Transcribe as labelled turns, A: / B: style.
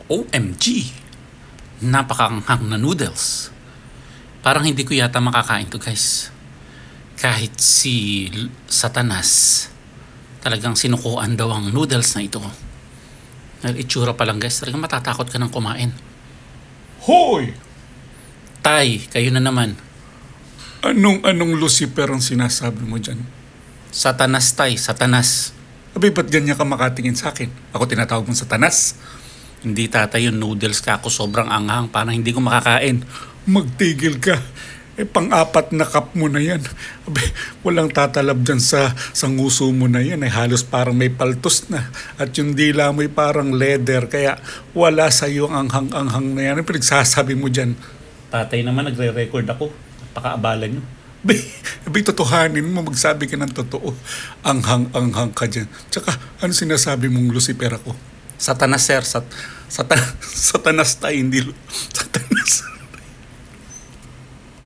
A: OMG! Napakaanghang na noodles. Parang hindi ko yata makakain to, guys. Kahit si Satanas, talagang sinukuan daw ang noodles na ito. Dahil itsura pa lang, guys, talagang matatakot ka ng kumain.
B: Hoy!
A: Tay, kayo na naman.
B: Anong Lucifer ang sinasabi mo dyan?
A: Satanas, tay, Satanas.
B: Abay, ba't ganyan ka makatingin sa akin? Ako tinatawag mong Satanas?
A: Hindi, tatay, yung noodles ka ako sobrang anghang. Parang hindi ko makakain.
B: Magtigil ka. Pang-apat na cup mo na yan. Abay, walang tatalab dyan sa nguso mo na yan. Halos parang may paltos na. At yung dila mo'y parang leather. Kaya wala sa'yo ang anghang-anghang na yan. Ano pinagsasabi mo dyan?
A: Tatay naman, nagre-record ako. Napakaabala nyo.
B: Abay, totohanin mo. Magsabi ka ng totoo. Anghang-anghang ka dyan. Tsaka, ano sinasabi mong Lucifer ako?
A: Satanas, sir. Satanas
B: Satanas tayo, hindi Satanas.